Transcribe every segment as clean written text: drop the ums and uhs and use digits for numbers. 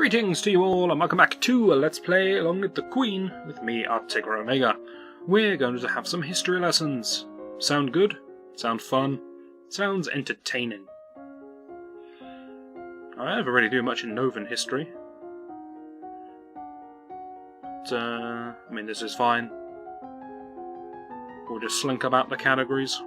Greetings to you all, and welcome back to Let's Play Along with the Queen, with me, Artigra Omega. We're going to have some history lessons. Sound good? Sound fun? Sounds entertaining. I never really do much in Novan history. But, I mean, this is fine. We'll just slink about the categories.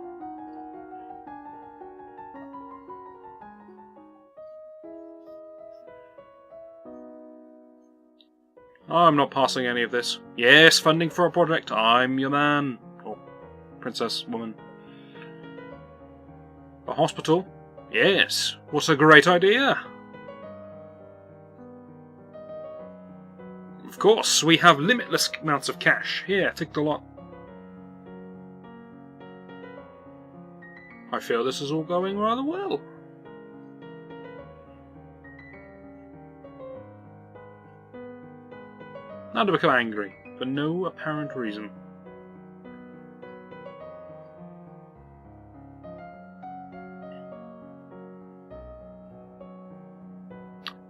I'm not passing any of this. Yes, funding for a project. I'm your man. Or princess, woman. A hospital? Yes. What a great idea. Of course, we have limitless amounts of cash. Here, take the lot. I feel this is all going rather well. Now to become angry, for no apparent reason.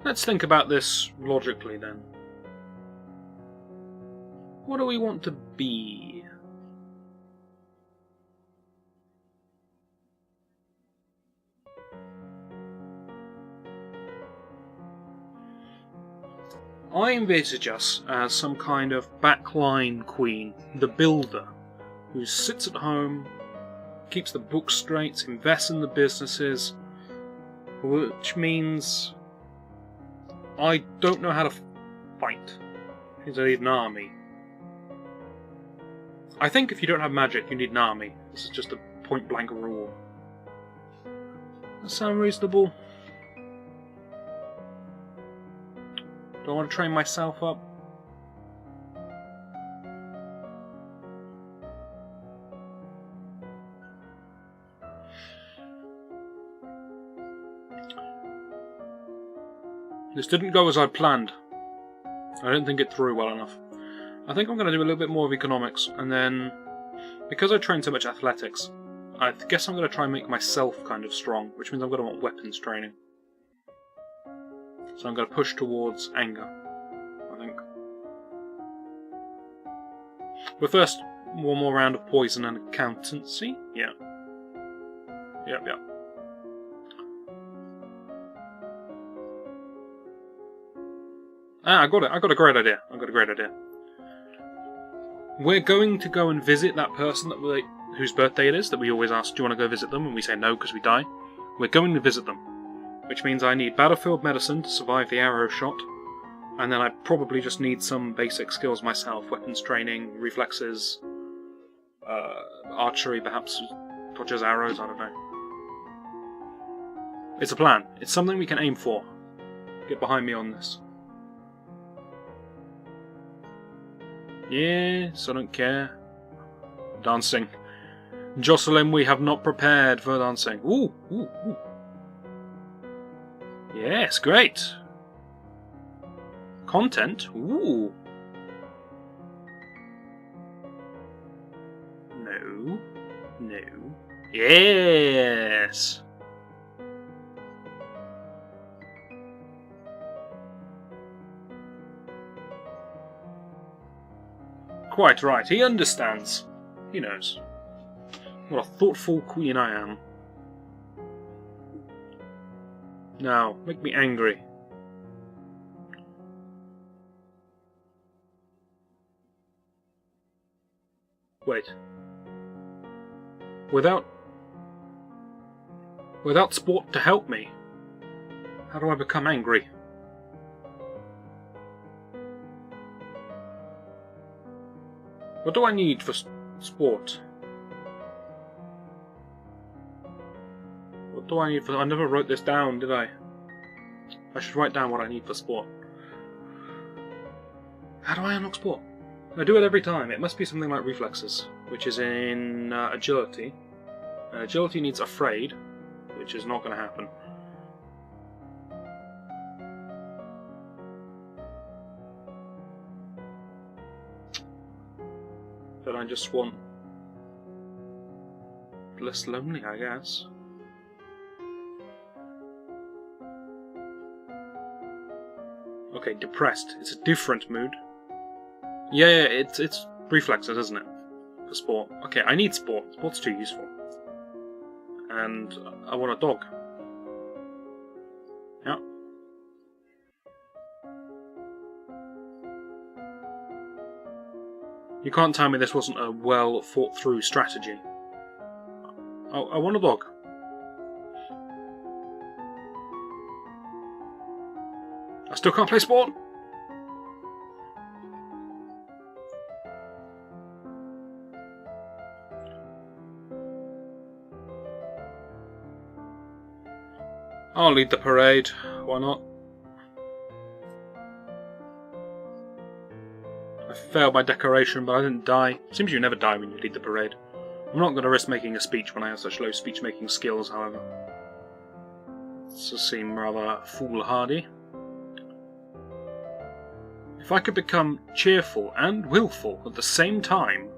Let's think about this logically then. What do we want to be? I envisage us as some kind of backline queen, the builder, who sits at home, keeps the books straight, invests in the businesses, which means I don't know how to fight, because I need an army. I think if you don't have magic, you need an army. This is just a point-blank rule. Does that sound reasonable? Do I want to train myself up? This didn't go as I planned. I didn't think it through well enough. I think I'm going to do a little bit more of economics, and then, because I train so much athletics, I guess I'm going to try and make myself kind of strong, which means I'm going to want weapons training. So I'm going to push towards anger, I think. But first, one more round of poison and accountancy. Yeah. Yep. I got it. I got a great idea. We're going to go and visit that person whose birthday it is, that we always ask, do you want to go visit them? And we say no because we die. We're going to visit them. Which means I need battlefield medicine to survive the arrow shot, and then I probably just need some basic skills myself, weapons training, reflexes, archery perhaps, dodges arrows, I don't know. It's a plan. It's something we can aim for. Get behind me on this. Yes, I don't care. Dancing. Jocelyn, we have not prepared for dancing. Ooh. Yes, great. Content? Ooh. No. Yes. Quite right, he understands. He knows. What a thoughtful queen I am. Now, make me angry. Wait. Without sport to help me, how do I become angry? What do I need for sport? What do I need for... I never wrote this down, did I? I should write down what I need for sport. How do I unlock sport? I do it every time. It must be something like reflexes, which is in agility. And agility needs afraid, which is not going to happen. But I just want less lonely, I guess. Okay, depressed. It's a different mood. Yeah, it's reflexes, isn't it? For sport. Okay, I need sport. Sport's too useful. And I want a dog. Yeah. You can't tell me this wasn't a well thought through strategy. I want a dog. I still can't play sport. I'll lead the parade. Why not? I failed my decoration, but I didn't die. Seems you never die when you lead the parade. I'm not going to risk making a speech when I have such low speech-making skills, however. This does seem rather foolhardy. If I could become cheerful and willful at the same time,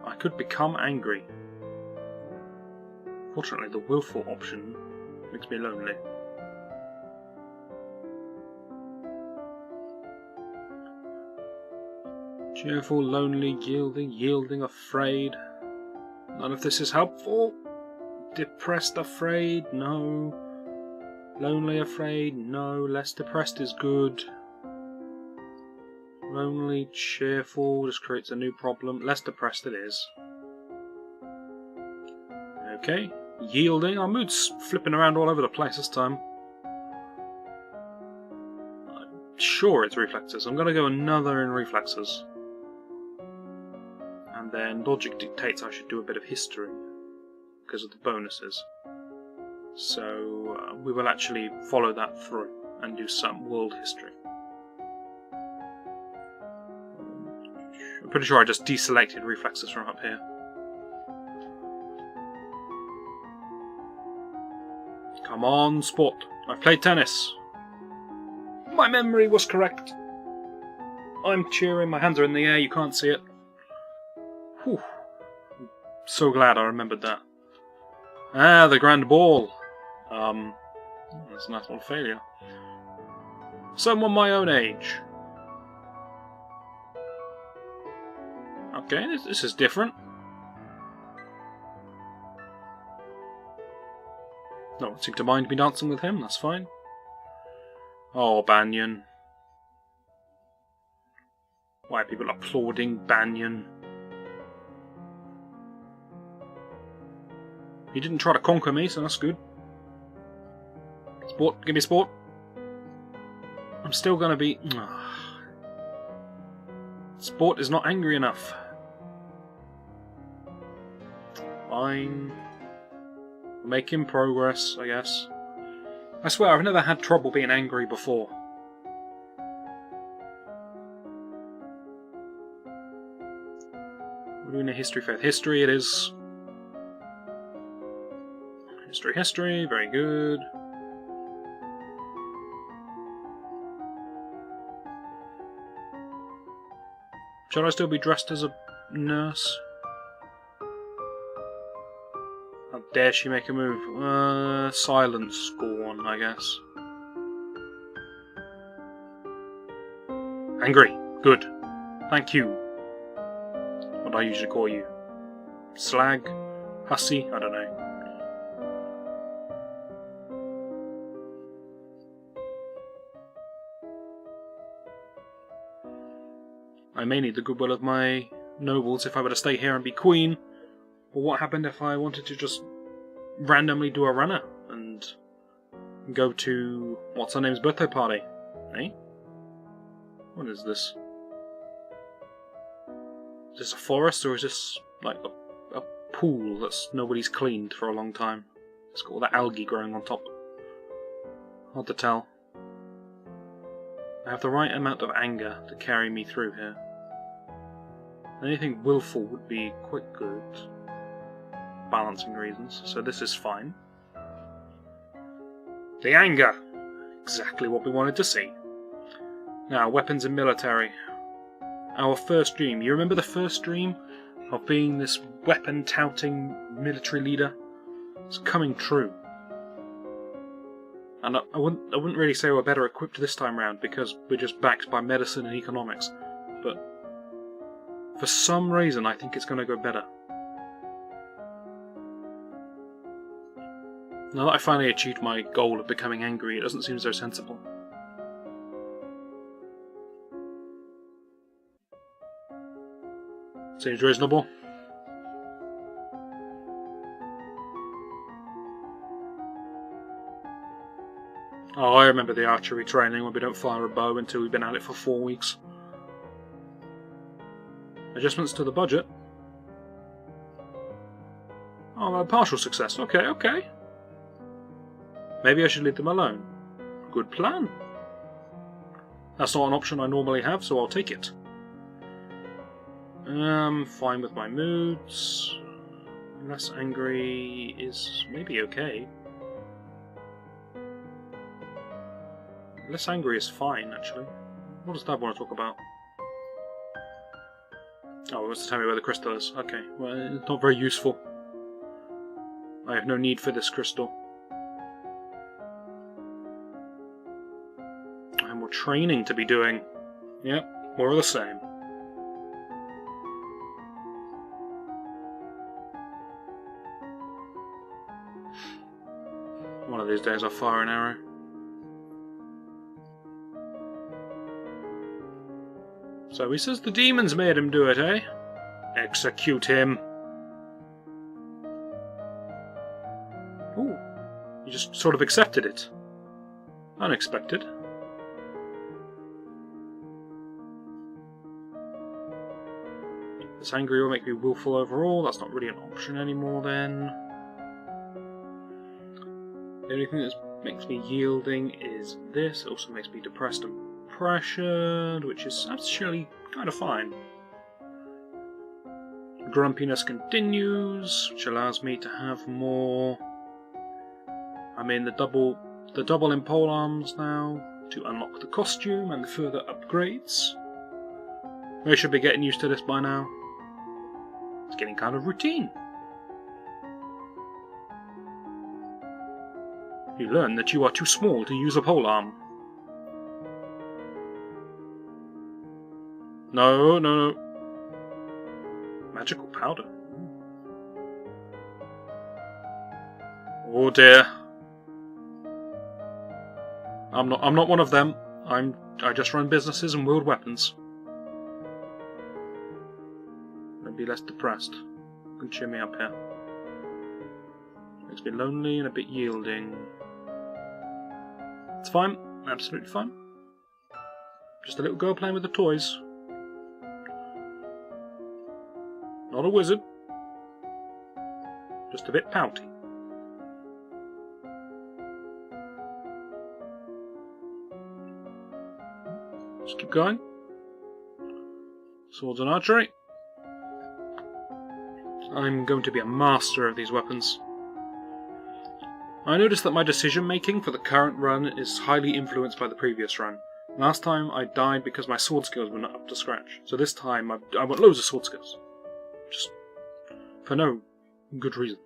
I could become angry. Fortunately, the willful option makes me lonely. Cheerful, lonely, yielding, afraid. None of this is helpful. Depressed, afraid, no. Lonely, afraid, no. Less depressed is good. Lonely, cheerful, just creates a new problem. Less depressed it is. Okay. Yielding. Our mood's flipping around all over the place this time. I'm sure it's reflexes. I'm going to go another in reflexes. And then logic dictates I should do a bit of history because of the bonuses. So we will actually follow that through and do some world history. I'm pretty sure I just deselected reflexes from up here. Come on, sport. I've played tennis. My memory was correct. I'm cheering, my hands are in the air, you can't see it. Whew. I'm so glad I remembered that. Ah, the grand ball. That's a nice little failure. Someone my own age. Okay, this is different. No one seemed to mind me dancing with him, that's fine. Oh, Banyan. Why are people applauding Banyan? He didn't try to conquer me, so that's good. Sport, give me sport. I'm still gonna be... Sport is not angry enough. Fine. Making progress, I guess. I swear, I've never had trouble being angry before. We're doing a history faith. History it is. History, very good. Should I still be dressed as a nurse? How dare she make a move? Silence scorn, I guess. Angry. Good. Thank you. What do I usually call you? Slag? Hussy? I don't know. I may need the goodwill of my nobles if I were to stay here and be queen. But what happened if I wanted to just randomly do a runner and go to what's her name's birthday party? Eh? What is this? Is this a forest or is this like a pool that's nobody's cleaned for a long time? It's got all that algae growing on top. Hard to tell. I have the right amount of anger to carry me through here. Anything willful would be quite good. Balancing reasons, so this is fine. The anger! Exactly what we wanted to see. Now, weapons and military. Our first dream. You remember the first dream of being this weapon-touting military leader? It's coming true. And I wouldn't really say we're better equipped this time round because we're just backed by medicine and economics. But for some reason, I think it's going to go better. Now that I finally achieved my goal of becoming angry, it doesn't seem so sensible. Seems reasonable. Oh, I remember the archery training when we don't fire a bow until we've been at it for 4 weeks. Adjustments to the budget. Oh, a partial success. Okay. Maybe I should leave them alone. Good plan. That's not an option I normally have, so I'll take it. Fine with my moods. Less angry is maybe okay. Less angry is fine, actually. What does Dad want to talk about? Oh, he wants to tell me where the crystal is. Okay, well, it's not very useful. I have no need for this crystal. I have more training to be doing. Yep, more of the same. One of these days I'll fire an arrow. So he says the demons made him do it, eh? Execute him. Ooh, you just sort of accepted it. Unexpected. This angry will make me willful overall. That's not really an option anymore then. The only thing that makes me yielding is this. It also makes me depressed and pressured, which is actually kind of fine. Grumpiness continues, which allows me to have more. I mean, the double in pole arms now to unlock the costume and further upgrades. We should be getting used to this by now. It's getting kind of routine. You learn that you are too small to use a polearm. No. Magical powder. Oh dear. I'm not one of them. I just run businesses and wield weapons. I'd be less depressed. You can cheer me up here. Makes me lonely and a bit yielding. It's fine, absolutely fine. Just a little girl playing with the toys. Not a wizard. Just a bit pouty. Just keep going. Swords and archery. I'm going to be a master of these weapons. I noticed that my decision making for the current run is highly influenced by the previous run. Last time I died because my sword skills were not up to scratch, so this time I want loads of sword skills. Just for no good reason.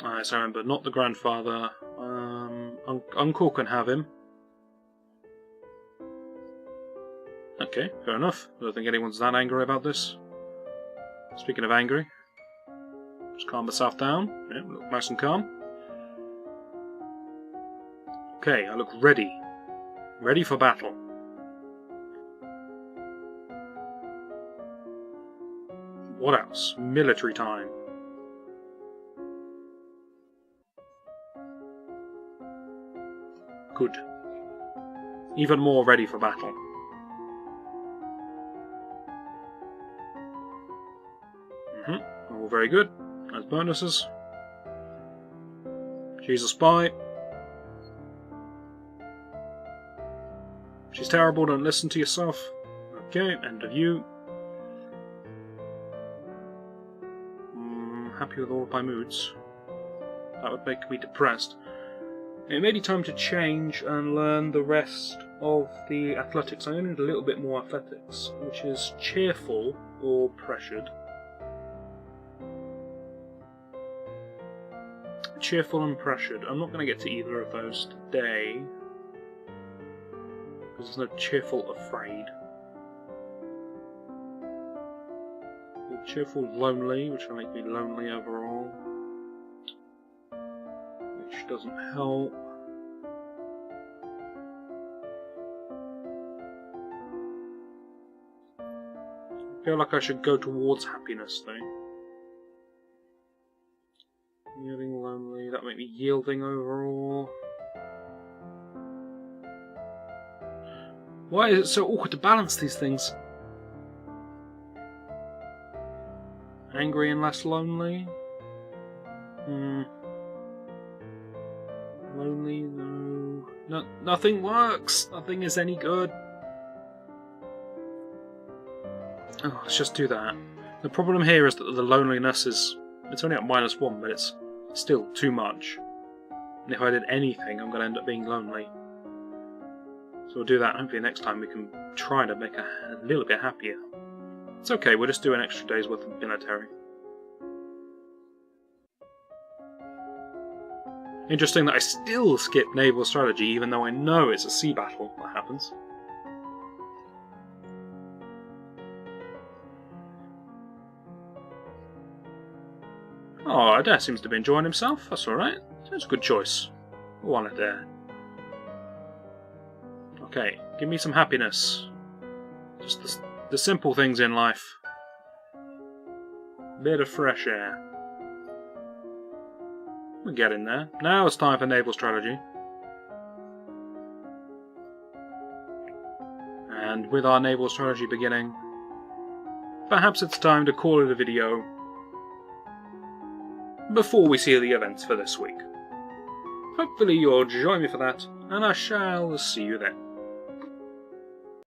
Alright, so remember, not the grandfather. Uncle can have him. Okay, fair enough. I don't think anyone's that angry about this. Speaking of angry, just calm myself down. Yeah, look nice and calm. Okay, I look ready. Ready for battle. What else? Military time. Good. Even more ready for battle. All very good. As bonuses. She's a spy. She's terrible, don't listen to yourself. Okay, end of you. Happy with all of my moods. That would make me depressed. It may be time to change and learn the rest of the athletics. I only need a little bit more athletics, which is cheerful or pressured. Cheerful and pressured. I'm not going to get to either of those today, because there's no cheerful afraid. Cheerful lonely, which will make me lonely overall, which doesn't help. I feel like I should go towards happiness though. Yielding lonely, that might be yielding overall. Why is it so awkward to balance these things? Angry and less lonely? Lonely, no. Nothing works! Nothing is any good. Oh, let's just do that. The problem here is that the loneliness is... It's only at -1, but it's still too much. And if I did anything, I'm going to end up being lonely. So we'll do that. Hopefully next time we can try to make a little bit happier. It's okay, we'll just do an extra day's worth of military. Interesting that I still skip naval strategy, even though I know it's a sea battle that happens. Oh, Adair seems to be enjoying himself. That's alright. That's a good choice. Go on, Adair. Okay, give me some happiness. Just the simple things in life. Bit of fresh air. We're getting there. Now it's time for naval strategy. And with our naval strategy beginning, perhaps it's time to call it a video before we see the events for this week. Hopefully you'll join me for that, and I shall see you then.